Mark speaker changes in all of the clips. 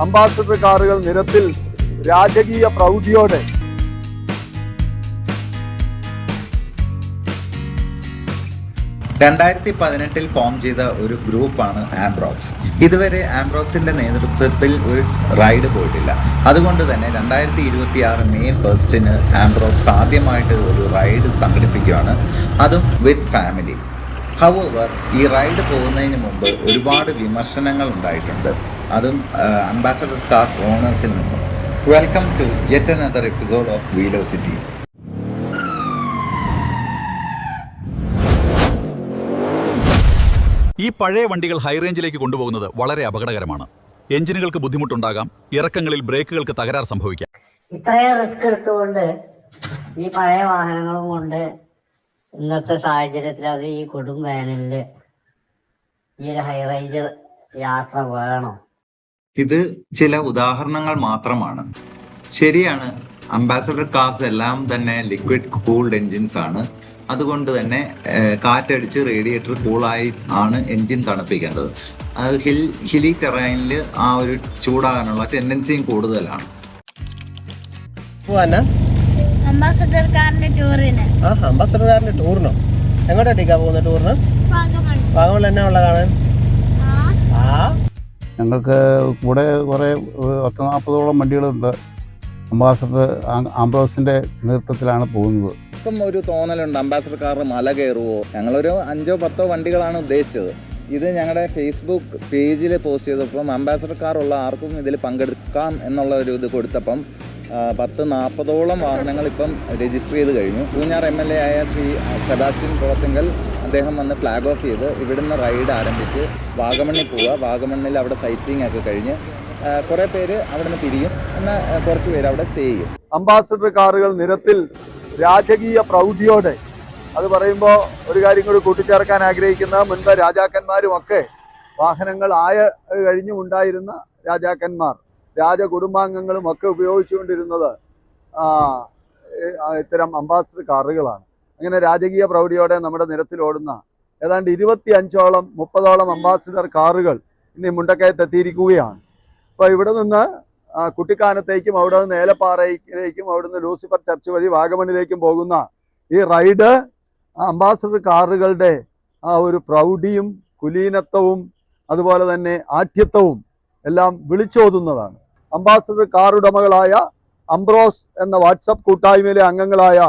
Speaker 1: Ambassador കാറുകൾ നിരത്തിൽ രാജകീയ പ്രൗഢിയോടെ
Speaker 2: രണ്ടായിരത്തി ഫോം ചെയ്ത ഒരു ഗ്രൂപ്പാണ് ആംബ്രോക്സ്. ഇതുവരെ ആംബ്രോക്സിന്റെ നേതൃത്വത്തിൽ ഒരു റൈഡ് പോയിട്ടില്ല. അതുകൊണ്ട് തന്നെ 2026 മെയ് 1 ആംബ്രോക്സ് ആദ്യമായിട്ട് ഒരു റൈഡ് സംഘടിപ്പിക്കുകയാണ്, അതും വിത്ത് ഫാമിലി. ഹൗവർ ഈ റൈഡ് പോകുന്നതിന് മുമ്പ് ഒരുപാട് വിമർശനങ്ങൾ ഉണ്ടായിട്ടുണ്ട്, അതും അംബാസഡർ കാർ ഓണേഴ്സിൽ നിന്നും. Welcome to yet another episode of Velocity.
Speaker 3: ഈ പഴയ വണ്ടികൾ ഹൈറേഞ്ചിലേക്ക് കൊണ്ടുപോകുന്നത് വളരെ അപകടകരമാണ്. എഞ്ചിനുകൾക്ക് ബുദ്ധിമുട്ടുണ്ടാകാം, ഇറക്കങ്ങളിൽ ബ്രേക്കുകൾക്ക് തകരാർ സംഭവിക്കാം.
Speaker 4: ഇത്രയും റിസ്ക് എടുത്തുകൊണ്ട് ഈ പഴയ വാഹനങ്ങളും കൊണ്ട് ഇന്നത്തെ സാഹചര്യത്തിൽ അത് ഈ കൊടും വേനലില് ഈ ഒരു ഹൈറേഞ്ച് യാത്ര വേണം.
Speaker 2: ഇത് ചില ഉദാഹരണങ്ങൾ മാത്രമാണ്. ശരിയാണ്, അംബാസഡർ കാർസ് എല്ലാം തന്നെ ലിക്വിഡ് കൂൾഡ് എൻജിൻസ് ആണ്. അതുകൊണ്ട് തന്നെ കാറ്റടിച്ച് റേഡിയേറ്റർ കൂളായി ആണ് എൻജിൻ തണുപ്പിക്കേണ്ടത്. അത് ഹിലി ടെറൈനിൽ ആ ഒരു ചൂടാകാനുള്ള ടെൻഡൻസിയും കൂടുതലാണ്.
Speaker 5: അംബാസഡർ കാറിന്റെ
Speaker 6: ടൂറിനോ? എങ്ങോട്ടാ പോകുന്ന ടൂറിന്? വാഗമൺ എന്നാ ഉള്ള കാണാൻ?
Speaker 7: ഞങ്ങൾക്ക് കൂടെ കുറേ 40-40ഓളം വണ്ടികളുണ്ട്. അംബാസഡർ ആംബ്രോക്സിന്റെ നേതൃത്വത്തിലാണ് പോകുന്നത്.
Speaker 2: ഒരു തോന്നലുണ്ട് അംബാസഡർ കാറിൽ മല കയറുമോ. ഞങ്ങളൊരു 5-10 വണ്ടികളാണ് ഉദ്ദേശിച്ചത്. ഇത് ഞങ്ങളുടെ ഫേസ്ബുക്ക് പേജിൽ പോസ്റ്റ് ചെയ്തപ്പം അംബാസഡർ കാറുള്ള ആർക്കും ഇതിൽ പങ്കെടുക്കാം എന്നുള്ള ഒരു ഇത് കൊടുത്തപ്പം 10-40ഓളം വാഹനങ്ങൾ ഇപ്പം രജിസ്റ്റർ ചെയ്ത് കഴിഞ്ഞു. പൂഞ്ഞാർ MLA ആയ ശ്രീ സെബാസ്റ്റ്യൻ കുളത്തിങ്കൽ അദ്ദേഹം വന്ന് ഫ്ലാഗ് ഓഫ് ചെയ്ത് ഇവിടുന്ന് റൈഡ് ആരംഭിച്ച് വാഗമണ്ണിൽ പോവുക. വാഗമണ്ണിൽ അവിടെ സൈറ്റ് സീയിങ് ഒക്കെ കഴിഞ്ഞ് കുറേ പേര് അവിടുന്ന് പിരിയും, എന്നാൽ കുറച്ച് പേര് അവിടെ സ്റ്റേ ചെയ്യും.
Speaker 1: അംബാസഡർ കാറുകൾ നിരത്തിൽ രാജകീയ പ്രൗഢിയോടെ, അത് പറയുമ്പോൾ ഒരു കാര്യം കൂടി കൂട്ടിച്ചേർക്കാൻ ആഗ്രഹിക്കുന്ന, മുൻപ് രാജാക്കന്മാരുമൊക്കെ വാഹനങ്ങൾ കഴിഞ്ഞുമുണ്ടായിരുന്ന രാജാക്കന്മാർ, രാജകുടുംബാംഗങ്ങളും ഒക്കെ ഉപയോഗിച്ചുകൊണ്ടിരുന്നത് ഇത്തരം അംബാസഡർ കാറുകളാണ്. അങ്ങനെ രാജകീയ പ്രൗഢിയോടെ നമ്മുടെ നിരത്തിൽ ഓടുന്ന ഏതാണ്ട് 25-30ഓളം അംബാസഡർ കാറുകൾ ഇനി മുണ്ടക്കയത്ത് എത്തിയിരിക്കുകയാണ്. അപ്പോൾ ഇവിടെ നിന്ന് കുട്ടിക്കാനത്തേക്കും അവിടെ നിന്ന് ഏലപ്പാറയിലേക്കും അവിടെ നിന്ന് ലൂസിഫർ ചർച്ച് വഴി വാഗമണിലേക്കും പോകുന്ന ഈ റൈഡ് അംബാസഡർ കാറുകളുടെ ആ ഒരു പ്രൗഢിയും കുലീനത്വവും അതുപോലെ തന്നെ ആഠ്യത്വവും എല്ലാം വിളിച്ചോതുന്നതാണ്. അംബാസഡർ കാർ ഉടമകളായ അംബ്രോസ് എന്ന വാട്സപ്പ് കൂട്ടായ്മയിലെ അംഗങ്ങളായ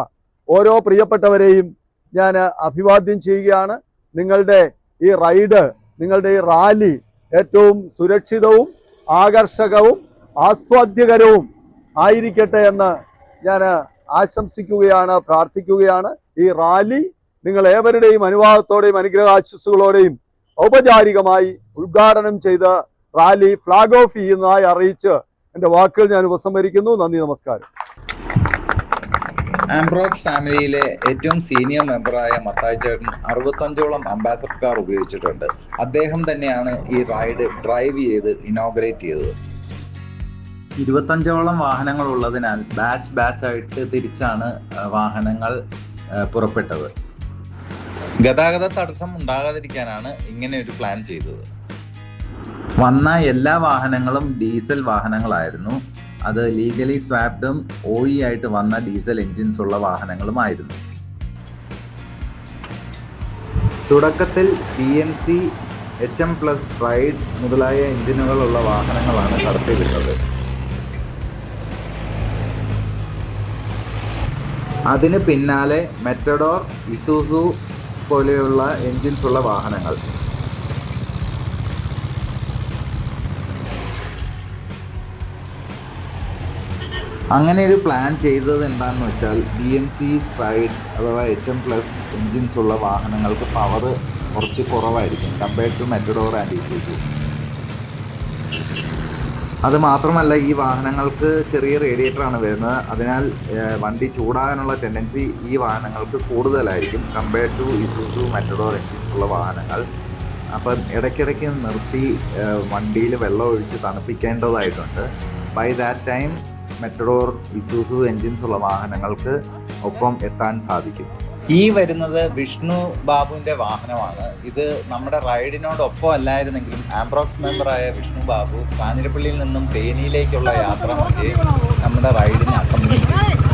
Speaker 1: ഓരോ പ്രിയപ്പെട്ടവരെയും ഞാൻ അഭിവാദ്യം ചെയ്യുകയാണ്. നിങ്ങളുടെ ഈ റൈഡ്, നിങ്ങളുടെ ഈ റാലി ഏറ്റവും സുരക്ഷിതവും ആകർഷകവും ആസ്വാദ്യകരവും ആയിരിക്കട്ടെ എന്ന് ഞാൻ ആശംസിക്കുകയാണ്, പ്രാർത്ഥിക്കുകയാണ്. ഈ റാലി നിങ്ങൾ ഏവരുടെയും അനുവാദത്തോടെയും അനുഗ്രഹാശിസ്സുകളോടെയും ഔപചാരികമായി ഉദ്ഘാടനം ചെയ്ത് റാലി ഫ്ലാഗ് ഓഫ് ചെയ്യുന്നതായി അറിയിച്ച് എൻ്റെ വാക്കുകൾ ഞാൻ ഉപസംഹരിക്കുന്നു. നന്ദി, നമസ്കാരം.
Speaker 2: ആംബ്രോക്സ് ഫാമിലിയിലെ ഏറ്റവും സീനിയർ മെമ്പറായ മത്തായി ചേട്ടൻ 65ഓളം അംബാസഡർ കാർ ഉപയോഗിച്ചിട്ടുണ്ട്. അദ്ദേഹം തന്നെയാണ് ഈ റൈഡ് ഡ്രൈവ് ചെയ്ത് ഇനോഗ്രേറ്റ് ചെയ്തത്. 25ഓളം വാഹനങ്ങൾ ഉള്ളതിനാൽ ബാച്ച് ആയിട്ട് തിരിച്ചാണ് വാഹനങ്ങൾ പുറപ്പെട്ടത്. ഗതാഗത തടസ്സം ഉണ്ടാകാതിരിക്കാനാണ് ഇങ്ങനെ ഒരു പ്ലാൻ ചെയ്തത്. വന്ന എല്ലാ വാഹനങ്ങളും ഡീസൽ വാഹനങ്ങളായിരുന്നു. അത് ലീഗലി സ്വാപ്ഡും OE ആയിട്ട് വന്ന ഡീസൽ എൻജിൻസ് ഉള്ള വാഹനങ്ങളുമായിരുന്നു. തുടക്കത്തിൽ BMC, HM+ റൈഡ് മുതലായ എഞ്ചിനുകളുള്ള വാഹനങ്ങളാണ് കടത്തിവിട്ടത്. അതിന് പിന്നാലെ മെറ്റഡോർ, ഇസൂസു പോലെയുള്ള എൻജിൻസ് ഉള്ള വാഹനങ്ങൾ. അങ്ങനെ ഒരു പ്ലാൻ ചെയ്തത് എന്താണെന്ന് വെച്ചാൽ BMC സ്ട്രൈഡ് അഥവാ HM+ എൻജിൻസ് ഉള്ള വാഹനങ്ങൾക്ക് പവർ കുറച്ച് കുറവായിരിക്കും compared to Matador and Isuzu. അത് മാത്രമല്ല, ഈ വാഹനങ്ങൾക്ക് ചെറിയ റേഡിയേറ്ററാണ് വരുന്നത്. അതിനാൽ വണ്ടി ചൂടാകാനുള്ള ടെൻഡൻസി ഈ വാഹനങ്ങൾക്ക് കൂടുതലായിരിക്കും compared to Isuzu, Matador engines ഉള്ള വാഹനങ്ങൾ. അപ്പം ഇടയ്ക്കിടയ്ക്ക് നിർത്തി വണ്ടിയിൽ വെള്ളം ഒഴിച്ച് തണുപ്പിക്കേണ്ടതായിട്ടുണ്ട്. By that time Matador, Isuzu engines ഉള്ള വാഹനങ്ങൾക്ക് ഒപ്പം എത്താൻ സാധിക്കും. ഈ വരുന്നത് വിഷ്ണു ബാബുവിൻ്റെ വാഹനമാണ്. ഇത് നമ്മുടെ റൈഡിനോടൊപ്പം അല്ലായിരുന്നെങ്കിലും ആംബ്രോക്സ് മെമ്പറായ വിഷ്ണു ബാബു കാഞ്ഞിരപ്പള്ളിയിൽ നിന്നും തേനിയിലേക്കുള്ള യാത്ര മധ്യേ നമ്മുടെ റൈഡിന് അക്കമ്പനി ചെയ്തു.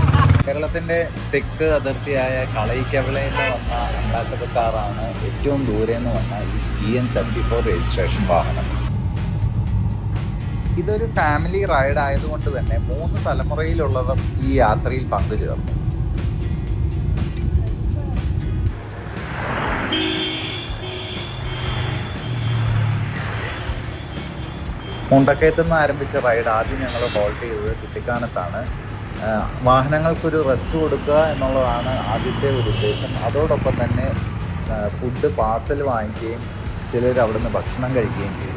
Speaker 2: കേരളത്തിൻ്റെ തെക്ക് അതിർത്തിയായ കളയിക്കവളയിൽ നിന്ന് വന്ന അംബാസഡർ കാറാണ് ഏറ്റവും ദൂരെ നിന്ന് വന്ന ഈ TN74 രജിസ്ട്രേഷൻ വാഹനം. ഇതൊരു ഫാമിലി റൈഡ് ആയതുകൊണ്ട് തന്നെ 3 തലമുറയിലുള്ളവർ ഈ യാത്രയിൽ പങ്കുചേർന്നു. മുണ്ടക്കയത്തു നിന്ന് ആരംഭിച്ച റൈഡ് ആദ്യം ഞങ്ങൾ ഹോൾട്ട് ചെയ്തത് കുട്ടിക്കാനത്താണ്. വാഹനങ്ങൾക്കൊരു റെസ്റ്റ് കൊടുക്കുക എന്നുള്ളതാണ് ആദ്യത്തെ ഒരു ഉദ്ദേശം. അതോടൊപ്പം തന്നെ ഫുഡ് പാർസൽ വാങ്ങിക്കുകയും ചിലർ അവിടെ നിന്ന് ഭക്ഷണം കഴിക്കുകയും ചെയ്തു.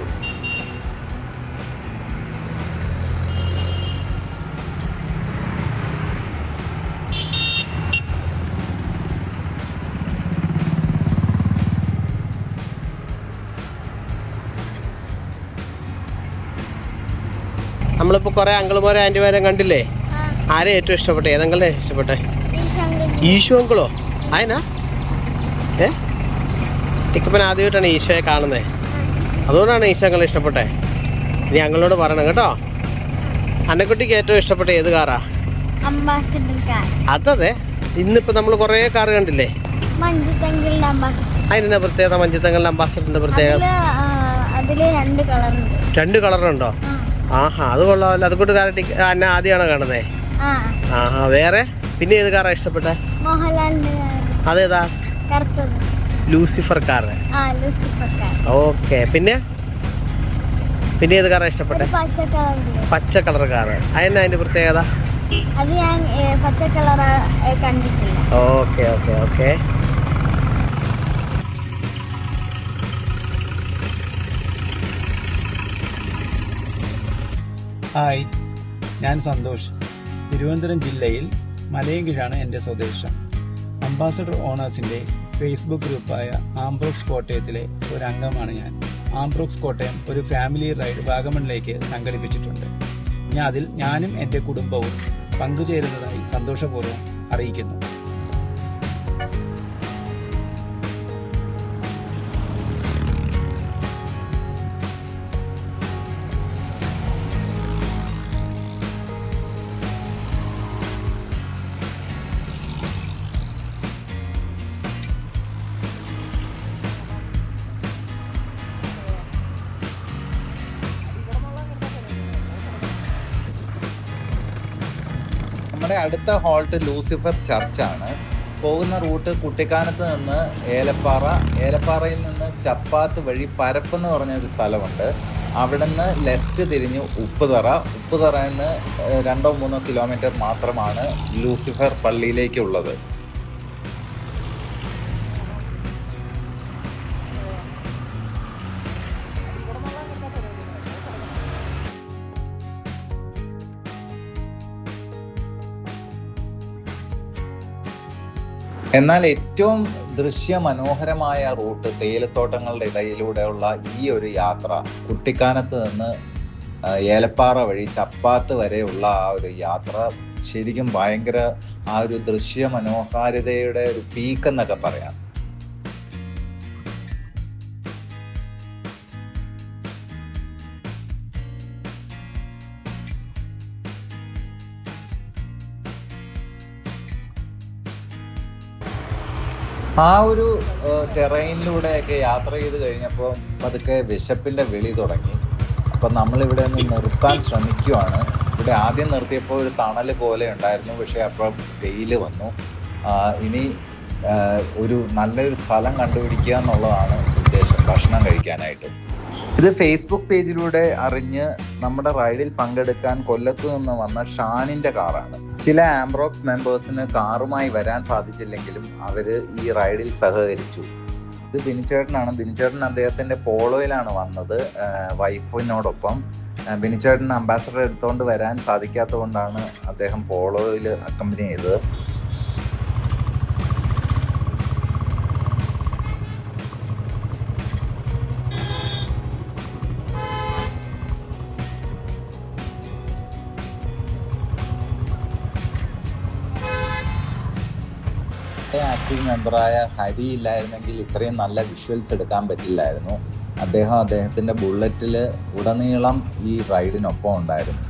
Speaker 6: നമ്മളിപ്പോൾ കുറേ അങ്കിളുമാരും ആൻറ്റിമാരും കണ്ടില്ലേ? ആരെയും ഏറ്റവും ഇഷ്ടപ്പെട്ടെ? ഏതെങ്കിലും ഇഷ്ടപ്പെട്ടെ? ഈശോ അങ്കിളോ? ആയനാ ടിക്കപ്പൻ ആദ്യമായിട്ടാണ് ഈശോയെ കാണുന്നത്, അതുകൊണ്ടാണ് ഈശോ അങ്കിളെ ഇഷ്ടപ്പെട്ടെ. ഇനി അങ്ങളോട് പറയണം കേട്ടോ. അന്നക്കുട്ടിക്ക് ഏറ്റവും ഇഷ്ടപ്പെട്ട ഏത് കാറാ? അതെ, ഇന്നിപ്പോൾ നമ്മൾ കുറേ കാറ് കണ്ടില്ലേ? അതിനെന്താ പ്രത്യേകത? മഞ്ജുത്തങ്ങളുടെ അംബാസഡറിന്റെ പ്രത്യേകത? 2 കളറുണ്ടോ? ആഹാ, അത് കൊള്ളാമല്ലോ. അതുകൊണ്ട് എന്നെ ആദ്യമാണോ കാണുന്നേ? ആഹാ, വേറെ പിന്നെ ഏത് കാറാ ഇഷ്ടപ്പെട്ടെ? അതേതാ? Lucifer car. ഓക്കെ, പിന്നെ ഏത് കാറാ ഇഷ്ടപ്പെട്ടെ? പച്ച കളർ കാറ്. അതിനാ അതിന്റെ പ്രത്യേകത? Okay okay okay.
Speaker 8: ഹായ്, ഞാൻ സന്തോഷ്. തിരുവനന്തപുരം ജില്ലയിൽ മലയങ്കിഴാണ് എൻ്റെ സ്വദേശം. അംബാസഡർ ഓണേഴ്സിൻ്റെ ഫേസ്ബുക്ക് ഗ്രൂപ്പായ ആംബ്രോക്സ് കോട്ടയത്തിലെ ഒരു അംഗമാണ് ഞാൻ. ആംബ്രോക്സ് കോട്ടയം ഒരു ഫാമിലി റൈഡ് വാഗമണിലേക്ക് സംഘടിപ്പിച്ചിട്ടുണ്ട്. അതിൽ ഞാനും എൻ്റെ കുടുംബവും പങ്കുചേരുന്നതായി സന്തോഷപൂർവ്വം അറിയിക്കുന്നു.
Speaker 2: നമ്മുടെ അടുത്ത ഹോൾട്ട് ലൂസിഫർ ചർച്ചാണ്. പോകുന്ന റൂട്ട് കുട്ടിക്കാനത്ത് നിന്ന് ഏലപ്പാറയിൽ നിന്ന് ചപ്പാത്ത് വഴി പരപ്പെന്ന് പറഞ്ഞ ഒരു സ്ഥലമുണ്ട്. അവിടെ നിന്ന് ലെഫ്റ്റ് തിരിഞ്ഞ് ഉപ്പുതറയിൽ നിന്ന് 2-3 കിലോമീറ്റർ മാത്രമാണ് ലൂസിഫർ പള്ളിയിലേക്കുള്ളത്. എന്നാൽ ഏറ്റവും ദൃശ്യമനോഹരമായ റൂട്ട് തേയിലത്തോട്ടങ്ങളുടെ ഇടയിലൂടെയുള്ള ഈ ഒരു യാത്ര, കുട്ടിക്കാനത്ത് നിന്ന് ഏലപ്പാറ വഴി ചപ്പാത്ത് വരെയുള്ള ആ ഒരു യാത്ര ശരിക്കും ഭയങ്കര ആ ഒരു ദൃശ്യമനോഹാരിതയുടെ ഒരു പീക്ക് എന്നൊക്കെ പറയാം. ആ ഒരു ടെറൈനിലൂടെയൊക്കെ യാത്ര ചെയ്ത് കഴിഞ്ഞപ്പോൾ പതുക്കെ വിശപ്പിൻ്റെ വിളി തുടങ്ങി. അപ്പം നമ്മളിവിടെ നിന്ന് നിർത്താൻ ശ്രമിക്കുവാണ്. ഇവിടെ ആദ്യം നിർത്തിയപ്പോൾ ഒരു തണൽ പോലെ ഉണ്ടായിരുന്നു, പക്ഷേ അപ്പം വെയിൽ വന്നു. ഇനി ഒരു നല്ലൊരു സ്ഥലം കണ്ടുപിടിക്കുക എന്നുള്ളതാണ് ഉദ്ദേശം, ഭക്ഷണം കഴിക്കാനായിട്ട്. ഇത് ഫേസ്ബുക്ക് പേജിലൂടെ അറിഞ്ഞ് നമ്മുടെ റൈഡിൽ പങ്കെടുക്കാൻ കൊല്ലത്ത് നിന്ന് വന്ന ഷാനിൻ്റെ കാറാണ്. ചില ആംബ്രോക്സ് മെമ്പേഴ്സിന് കാറുമായി വരാൻ സാധിച്ചില്ലെങ്കിലും അവർ ഈ റൈഡിൽ സഹകരിച്ചു. ഇത് ബിനിച്ചേട്ടനാണ്. ബിനിച്ചേട്ടൻ അദ്ദേഹത്തിൻ്റെ പോളോയിലാണ് വന്നത് വൈഫിനോടൊപ്പം. ബിനിച്ചേട്ടൻ അംബാസഡർ എടുത്തുകൊണ്ട് വരാൻ സാധിക്കാത്തത് കൊണ്ടാണ് അദ്ദേഹം പോളോയിൽ അക്കമ്പനി ചെയ്തത്. ആക്റ്റീവ് മെമ്പറായ ഹരി ഇല്ലായിരുന്നെങ്കിൽ ഇത്രയും നല്ല വിഷ്വൽസ് എടുക്കാൻ പറ്റില്ലായിരുന്നു. അദ്ദേഹത്തിൻ്റെ ബുള്ളറ്റിൽ ഉടനീളം ഈ റൈഡിനൊപ്പം ഉണ്ടായിരുന്നു.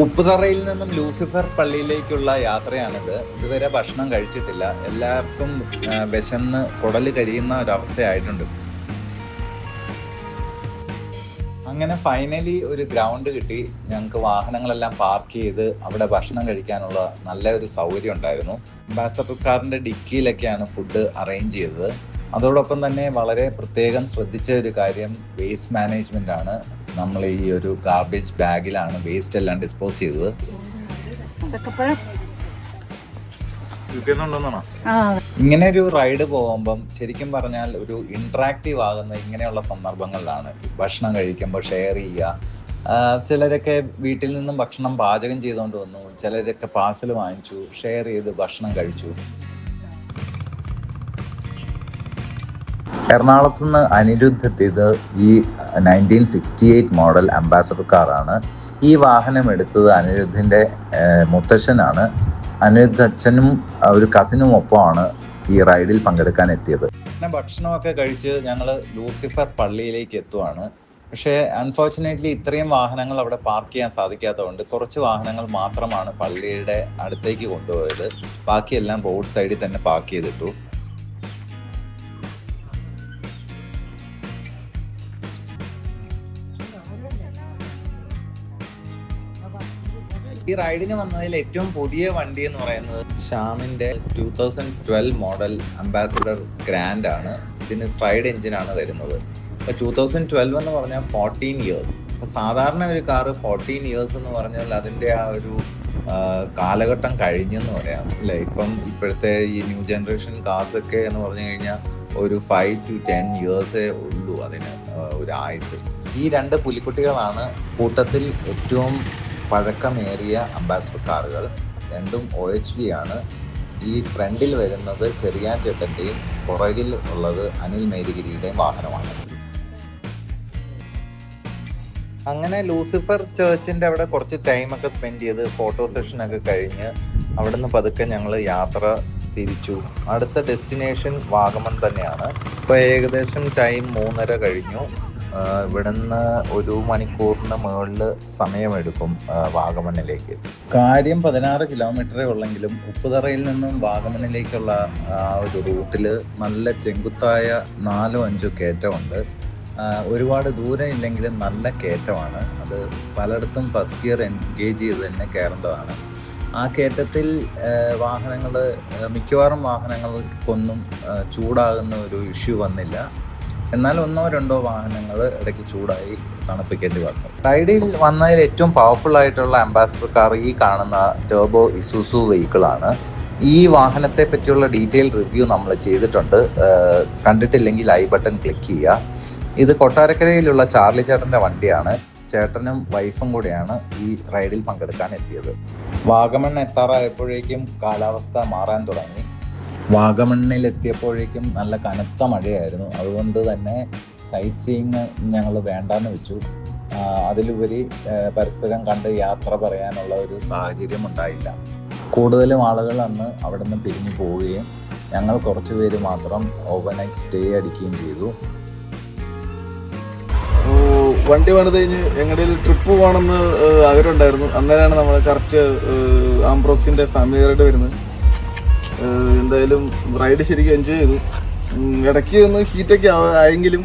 Speaker 2: ഉപ്പുതറയിൽ നിന്നും ലൂസിഫർ പള്ളിയിലേക്കുള്ള യാത്രയാണിത്. ഇതുവരെ ഭക്ഷണം കഴിച്ചിട്ടില്ല. എല്ലാവർക്കും വിശന്ന് കുടല് കരിയുന്ന ഒരവസ്ഥയായിട്ടുണ്ട്. അങ്ങനെ ഫൈനലി ഒരു ഗ്രൗണ്ട് കിട്ടി. ഞങ്ങൾക്ക് വാഹനങ്ങളെല്ലാം പാർക്ക് ചെയ്ത് അവിടെ ഭക്ഷണം കഴിക്കാനുള്ള നല്ല ഒരു സൗകര്യം ഉണ്ടായിരുന്നു. അംബാസഡർ കാറിൻ്റെ ഡിക്കിയിലൊക്കെയാണ് ഫുഡ് അറേഞ്ച് ചെയ്തത്. അതോടൊപ്പം തന്നെ വളരെ പ്രത്യേകം ശ്രദ്ധിച്ച ഒരു കാര്യം വേസ്റ്റ് മാനേജ്മെന്റ് ആണ്. നമ്മൾ ഈ ഒരു ഗാർബേജ് ബാഗിലാണ് വേസ്റ്റ് എല്ലാം ഡിസ്പോസ് ചെയ്തത്. ഇങ്ങനെ ഒരു റൈഡ് പോകുമ്പം ശരിക്കും പറഞ്ഞാൽ ഒരു ഇന്ററാക്റ്റീവ് ആകുന്ന ഇങ്ങനെയുള്ള സന്ദർഭങ്ങളിലാണ്. ഭക്ഷണം കഴിക്കുമ്പോൾ ഷെയർ ചെയ്യുക. ചിലരൊക്കെ വീട്ടിൽ നിന്നും ഭക്ഷണം പാചകം ചെയ്തുകൊണ്ട് വന്നു, ചിലരൊക്കെ പാഴ്സൽ വാങ്ങിച്ചു, ഷെയർ ചെയ്ത് ഭക്ഷണം കഴിച്ചു. എറണാകുളത്ത് നിന്ന് അനിരുദ്ധ് എത്തിയത് ഈ 1968 മോഡൽ അംബാസഡർ കാറാണ്. ഈ വാഹനം എടുത്തത് അനിരുദ്ധിൻ്റെ മുത്തശ്ശനാണ്. അനിരുദ്ധ് അച്ഛനും ഒരു കസിനും ഒപ്പമാണ് ഈ റൈഡിൽ പങ്കെടുക്കാൻ എത്തിയത്. പിന്നെ ഭക്ഷണമൊക്കെ കഴിച്ച് ഞങ്ങൾ ലൂസിഫർ പള്ളിയിലേക്ക് എത്തുവാണ്. പക്ഷേ അൺഫോർച്ചുനേറ്റ്ലി ഇത്രയും വാഹനങ്ങൾ അവിടെ പാർക്ക് ചെയ്യാൻ സാധിക്കാത്തതുകൊണ്ട് കുറച്ച് വാഹനങ്ങൾ മാത്രമാണ് പള്ളിയുടെ അടുത്തേക്ക് കൊണ്ടുപോയത്. ബാക്കിയെല്ലാം റോഡ് സൈഡിൽ തന്നെ പാർക്ക് ചെയ്തിട്ടു. ഈ റൈഡിന് വന്നതിൽ ഏറ്റവും പുതിയ വണ്ടി എന്ന് പറയുന്നത് ഷാമിൻ്റെ 2012 മോഡൽ അംബാസഡർ ഗ്രാൻഡ് ആണ്. ഇതിന് സ്ട്രൈഡ് എഞ്ചിനാണ് വരുന്നത്. അപ്പോൾ 2012 എന്ന് പറഞ്ഞാൽ 14 ഇയേഴ്സ്. അപ്പോൾ സാധാരണ ഒരു കാറ് 14 ഇയേഴ്സ് എന്ന് പറഞ്ഞാൽ അതിൻ്റെ ആ ഒരു കാലഘട്ടം കഴിഞ്ഞെന്ന് പറയാം അല്ലേ. ഇപ്പോഴത്തെ ഈ ന്യൂ ജനറേഷൻ കാർസൊക്കെ എന്ന് പറഞ്ഞു കഴിഞ്ഞാൽ ഒരു 5 to 10 ഇയേഴ്സേ ഉള്ളൂ അതിന് ഒരു ആയുസ്. ഈ രണ്ട് പുലിക്കുട്ടികളാണ് കൂട്ടത്തിൽ ഏറ്റവും പഴക്കമേറിയ അംബാസഡർ കാറുകൾ. രണ്ടും OHV ആണ്. ഈ ഫ്രണ്ടിൽ വരുന്നത് ചെറിയാൻ ചേട്ടൻ്റെയും പുറകിൽ ഉള്ളത് അനിൽ മേരിഗിരിയുടെയും വാഹനമാണ്. അങ്ങനെ ലൂസിഫർ ചേർച്ചിൻ്റെ അവിടെ കുറച്ച് ടൈമൊക്കെ സ്പെൻഡ് ചെയ്ത് ഫോട്ടോ സെഷനൊക്കെ കഴിഞ്ഞ് അവിടെ നിന്ന് പതുക്കെ ഞങ്ങൾ യാത്ര തിരിച്ചു. അടുത്ത ഡെസ്റ്റിനേഷൻ വാഗമൺ തന്നെയാണ്. ഇപ്പോൾ ഏകദേശം ടൈം 3:30 കഴിഞ്ഞു. ഇവിടുന്ന് 1 മണിക്കൂറിന് മുകളിൽ സമയമെടുക്കും വാഗമണ്ണിലേക്ക്. കാര്യം 16 കിലോമീറ്ററേ ഉള്ളെങ്കിലും ഉപ്പുതറയിൽ നിന്നും വാഗമണ്ണിലേക്കുള്ള ആ ഒരു റൂട്ടിൽ നല്ല ചെങ്കുത്തായ 4-5 കയറ്റമുണ്ട്. ഒരുപാട് ദൂരം ഇല്ലെങ്കിലും നല്ല കയറ്റമാണ്. അത് പലയിടത്തും ഫസ്റ്റ് ഗിയർ എൻഗേജ് ചെയ്ത് തന്നെ കയറേണ്ടതാണ്. ആ കയറ്റത്തിൽ മിക്കവാറും വാഹനങ്ങൾക്കൊന്നും ചൂടാകുന്ന ഒരു ഇഷ്യൂ വന്നില്ല. എന്നാൽ 1-2 വാഹനങ്ങൾ ഇടയ്ക്ക് ചൂടായി തണുപ്പിക്കേണ്ടി വന്നു. റൈഡിൽ വന്നതിൽ ഏറ്റവും പവർഫുൾ ആയിട്ടുള്ള അംബാസഡർ കാർ ഈ കാണുന്ന ടർബോ ഇസൂസു വെഹിക്കിളാണ്. ഈ വാഹനത്തെ പറ്റിയുള്ള ഡീറ്റെയിൽ റിവ്യൂ നമ്മൾ ചെയ്തിട്ടുണ്ട്. കണ്ടിട്ടില്ലെങ്കിൽ ഐ ബട്ടൺ ക്ലിക്ക് ചെയ്യുക. ഇത് കൊട്ടാരക്കരയിലുള്ള ചാർലി ചേട്ടൻ്റെ വണ്ടിയാണ്. ചേട്ടനും വൈഫും കൂടെയാണ് ഈ റൈഡിൽ പങ്കെടുക്കാൻ എത്തിയത്. വാഗമൺ എത്താറായപ്പോഴേക്കും കാലാവസ്ഥ മാറാൻ തുടങ്ങി. വാഗമണ്ണിലെത്തിയപ്പോഴേക്കും നല്ല കനത്ത മഴയായിരുന്നു. അതുകൊണ്ട് തന്നെ സൈറ്റ് സീയിങ് ഞങ്ങൾ വേണ്ടാന്ന് വെച്ചു. അതിലുപരി പരസ്പരം കണ്ട് യാത്ര പറയാനുള്ള ഒരു സാഹചര്യം ഉണ്ടായില്ല. കൂടുതലും ആളുകൾ അന്ന് അവിടെ നിന്ന് പിരിഞ്ഞു പോവുകയും ഞങ്ങൾ കുറച്ച് പേര് മാത്രം ഓവർനൈറ്റ് സ്റ്റേ അടിക്കുകയും ചെയ്തു.
Speaker 9: വണ്ടി പണിത് കഴിഞ്ഞ് എങ്ങടെയും ട്രിപ്പ് പോകണമെന്ന് ആഗ്രഹമുണ്ടായിരുന്നു. അന്നേരമാണ് നമ്മൾ കറക്റ്റ് ആംബ്രോക്സിൻ്റെ ഫാമിലി റൈഡ് വരുന്നത്. എന്തായാലും റൈഡ് ശരിക്കും എൻജോയ് ചെയ്തു. ഇടയ്ക്ക് ഒന്ന് ഹീറ്റൊക്കെ ആയെങ്കിലും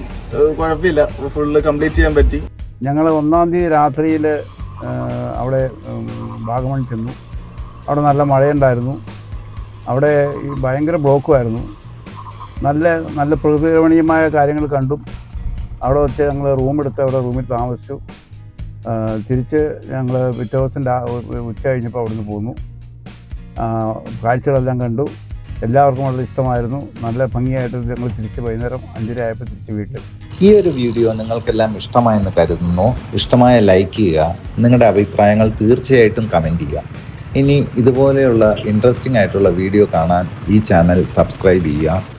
Speaker 9: കുഴപ്പമില്ല, ഫുള്ള് കംപ്ലീറ്റ് ചെയ്യാൻ പറ്റി.
Speaker 7: ഞങ്ങൾ 1-ാം തീയതി രാത്രിയിൽ അവിടെ വാഗമൺ ചെന്നു. അവിടെ നല്ല മഴയുണ്ടായിരുന്നു. അവിടെ ഈ ഭയങ്കര ബ്ലോക്കുമായിരുന്നു. നല്ല പ്രകൃതിരമണീയമായ കാര്യങ്ങൾ കണ്ടു. അവിടെ വെച്ച് ഞങ്ങൾ റൂമെടുത്ത് അവിടെ റൂമിൽ താമസിച്ചു. തിരിച്ച് ഞങ്ങൾ പിറ്റേ ദിവസം ഉച്ച കഴിഞ്ഞപ്പോൾ അവിടെ നിന്ന് പോന്നു. കാഴ്ചകളെല്ലാം കണ്ടു. എല്ലാവർക്കും വളരെ ഇഷ്ടമായിരുന്നു. നല്ല ഭംഗിയായിട്ട് ഞങ്ങൾ തിരിച്ച് വൈകുന്നേരം 5:30 ആയപ്പോൾ തിരിച്ച് വീട്ടിൽ.
Speaker 2: ഈ ഒരു വീഡിയോ നിങ്ങൾക്കെല്ലാം ഇഷ്ടമായെന്ന് കരുതുന്നു. ഇഷ്ടമായ ലൈക്ക് ചെയ്യുക. നിങ്ങളുടെ അഭിപ്രായങ്ങൾ തീർച്ചയായിട്ടും കമൻറ്റ് ചെയ്യുക. ഇനി ഇതുപോലെയുള്ള ഇൻട്രസ്റ്റിംഗ് ആയിട്ടുള്ള വീഡിയോ കാണാൻ ഈ ചാനൽ സബ്സ്ക്രൈബ് ചെയ്യുക.